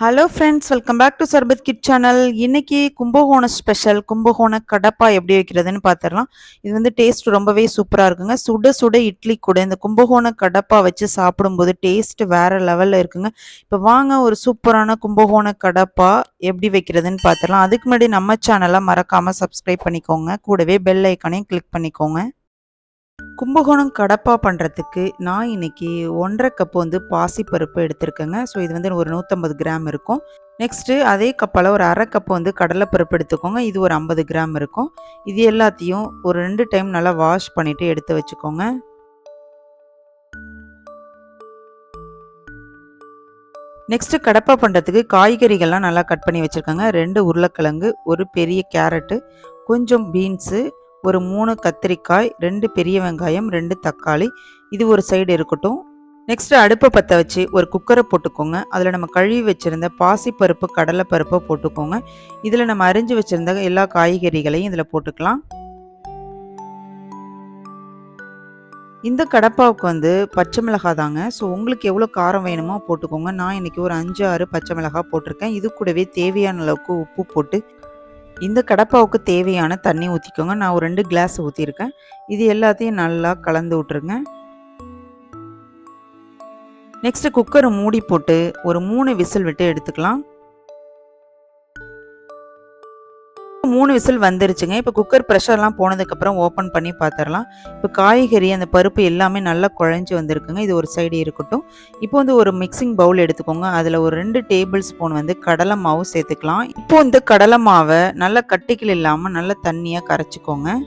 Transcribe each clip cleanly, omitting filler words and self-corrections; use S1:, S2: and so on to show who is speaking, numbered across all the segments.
S1: Hello friends, welcome back to Sarbath kid channel. இன்னைக்கு Kumbakonam special Kumbakonam Kadapa எப்படி வைக்கிறதுன்னு பார்த்துடலாம். இது வந்து டேஸ்ட் ரொம்பவே சூப்பராக இருக்குங்க. சுட சுட இட்லி கூட இந்த கும்பகோணம் கடப்பா வச்சு சாப்பிடும்போது டேஸ்ட் வேற லெவலில் இருக்குங்க. இப்போ வாங்க ஒரு சூப்பரான கும்பகோணம் கடப்பா எப்படி வைக்கிறதுன்னு பார்த்துடலாம். அதுக்கு முன்னாடி நம்ம சேனலை மறக்காமல் சப்ஸ்கிரைப் பண்ணிக்கோங்க. கூடவே பெல் ஐக்கானையும் கிளிக் பண்ணிக்கோங்க. கும்பகோணம் கடப்பா பண்ணுறதுக்கு நான் இன்னைக்கு 1.5 கப் வந்து பாசிப்பருப்பு எடுத்திருக்கேங்க. ஸோ இது வந்து ஒரு 150 கிராம் இருக்கும். நெக்ஸ்ட்டு அதே கப்பால் ஒரு 1/2 கப் வந்து கடலைப்பருப்பு எடுத்துக்கோங்க. இது ஒரு 50 கிராம் இருக்கும். இது எல்லாத்தையும் ஒரு 2 டைம் நல்லா வாஷ் பண்ணிவிட்டு எடுத்து வச்சுக்கோங்க. நெக்ஸ்ட்டு கடப்பா பண்ணுறதுக்கு காய்கறிகள்லாம் நல்லா கட் பண்ணி வச்சுருக்காங்க. 2 உருளைக்கிழங்கு, ஒரு பெரிய கேரட்டு, கொஞ்சம் பீன்ஸு, ஒரு 3 கத்திரிக்காய், 2 பெரிய வெங்காயம், 2 தக்காளி. இது ஒரு சைடு இருக்கட்டும். நெக்ஸ்ட்டு அடுப்பை பற்ற வச்சு ஒரு குக்கரை போட்டுக்கோங்க. அதில் நம்ம கழுவி வச்சுருந்த பாசிப்பருப்பு, கடலைப்பருப்பை போட்டுக்கோங்க. இதில் நம்ம அரிஞ்சு வச்சுருந்த எல்லா காய்கறிகளையும் இதில் போட்டுக்கலாம். இந்த கடப்பாவுக்கு வந்து பச்சை மிளகாய் தாங்க. ஸோ உங்களுக்கு எவ்வளோ காரம் வேணுமோ போட்டுக்கோங்க. நான் இன்றைக்கி ஒரு 5, 6 பச்சை மிளகாய் போட்டிருக்கேன். இது கூடவே தேவையான அளவுக்கு உப்பு போட்டு இந்த கடப்பாவுக்கு தேவையான தண்ணி ஊற்றிக்கோங்க. நான் ஒரு 2 கிளாஸ் ஊற்றிருக்கேன். இது எல்லாத்தையும் நல்லா கலந்து விட்ருங்க. நெக்ஸ்ட்டு குக்கரை மூடி போட்டு ஒரு 3 விசில் விட்டு எடுத்துக்கலாம். 3 விசில் வந்துருச்சுங்க. இப்போ குக்கர் ப்ரெஷர்லாம் போனதுக்கப்புறம் ஓப்பன் பண்ணி பார்த்துடலாம். இப்போ காய்கறி அந்த பருப்பு எல்லாமே நல்லா குழஞ்சி வந்திருக்குங்க. இது ஒரு சைடு இருக்கட்டும். இப்போ வந்து ஒரு மிக்சிங் பவுல் எடுத்துக்கோங்க. அதில் ஒரு 2 டேபிள் ஸ்பூன் வந்து கடலை மாவு சேர்த்துக்கலாம். இப்போ இந்த கடலை மாவை நல்லா கட்டிகள் இல்லாமல் நல்லா தண்ணியாக கரைச்சிக்கோங்க.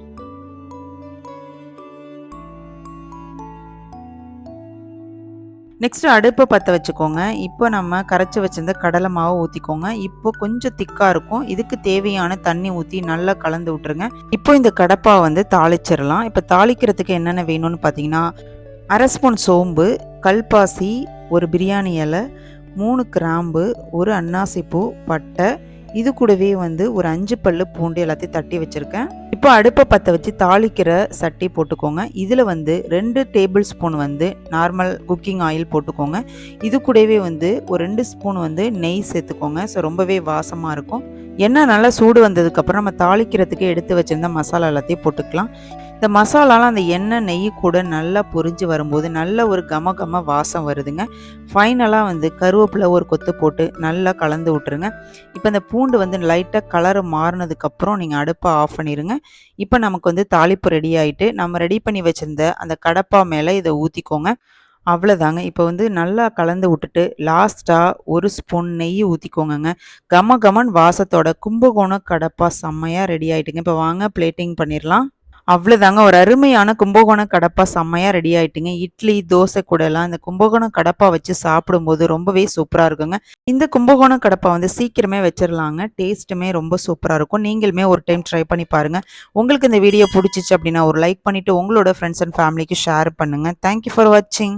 S1: நெக்ஸ்ட்டு அடுப்பை பற்ற வச்சுக்கோங்க. இப்போ நம்ம கரைச்சி வச்சிருந்த கடலை மாவை ஊற்றிக்கோங்க. இப்போ கொஞ்சம் திக்காக இருக்கும். இதுக்கு தேவையான தண்ணி ஊற்றி நல்லா கலந்து விட்ருங்க. இப்போ இந்த கடப்பாவை வந்து தாளிச்சிடலாம். இப்போ தாளிக்கிறதுக்கு என்னென்ன வேணும்னு பார்த்தீங்கன்னா, 1/2 ஸ்பூன் சோம்பு, கல்பாசி, ஒரு பிரியாணி இலை, 3 கிராம்பு, ஒரு அன்னாசிப்பூ, பட்டை, இது கூடவே வந்து ஒரு 5 பல்லு பூண்டு எல்லாத்தையும் தட்டி வச்சுருக்கேன். இப்போ அடுப்பை பற்ற வச்சு தாளிக்கிற சட்டி போட்டுக்கோங்க. இதில் வந்து 2 டேபிள் ஸ்பூன் வந்து நார்மல் குக்கிங் ஆயில் போட்டுக்கோங்க. இது கூடவே வந்து ஒரு 2 ஸ்பூன் வந்து நெய் சேர்த்துக்கோங்க. ஸோ ரொம்பவே வாசமாக இருக்கும். எண்ணெய் நல்லா சூடு வந்ததுக்கப்புறம் நம்ம தாளிக்கிறதுக்கு எடுத்து வச்சுருந்த மசாலா எல்லாத்தையும் போட்டுக்கலாம். இந்த மசாலாலாம் அந்த எண்ணெய் நெய் கூட நல்லா பொரிஞ்சு வரும்போது நல்ல ஒரு கம வாசம் வருதுங்க. ஃபைனலாக வந்து கருவேப்பிலை ஒரு கொத்து போட்டு நல்லா கலந்து விட்ருங்க. இப்போ இந்த பூண்டு வந்து லைட்டாக கலர் மாறினதுக்கப்புறம் நீங்கள் அடுப்பை ஆஃப் பண்ணிடுங்க. இப்போ நமக்கு வந்து தாளிப்பு ரெடி ஆகிட்டு நம்ம ரெடி பண்ணி வச்சுருந்த அந்த கடப்பா மேலே இதை ஊற்றிக்கோங்க. அவ்வளோதாங்க. இப்போ வந்து நல்லா கலந்து விட்டுட்டு லாஸ்ட்டாக ஒரு ஸ்பூன் நெய் ஊற்றிக்கோங்கங்க. கமன்னு வாசத்தோட கும்பகோணம் கடப்பா செம்மையாக ரெடி ஆகிட்டுங்க. இப்போ வாங்க பிளேட்டிங் பண்ணிடலாம். அவ்வளோதாங்க, ஒரு அருமையான கும்பகோணம் கடப்பா செம்மையாக ரெடி ஆகிட்டுங்க. இட்லி தோசை கூடலாம் இந்த கும்பகோணம் கடப்பா வச்சு சாப்பிடும்போது ரொம்பவே சூப்பராக இருக்குங்க. இந்த கும்பகோணம் கடப்பா வந்து சீக்கிரமே வச்சிடலாங்க. டேஸ்ட்டுமே ரொம்ப சூப்பராக இருக்கும். நீங்களுமே ஒரு டைம் ட்ரை பண்ணி பாருங்கள். உங்களுக்கு இந்த வீடியோ பிடிச்சிச்சு அப்படின்னா ஒரு லைக் பண்ணிவிட்டு உங்களோட ஃப்ரெண்ட்ஸ் அண்ட் ஃபேமிலிக்கு ஷேர் பண்ணுங்கள். தேங்க்யூ ஃபார் வாட்சிங்.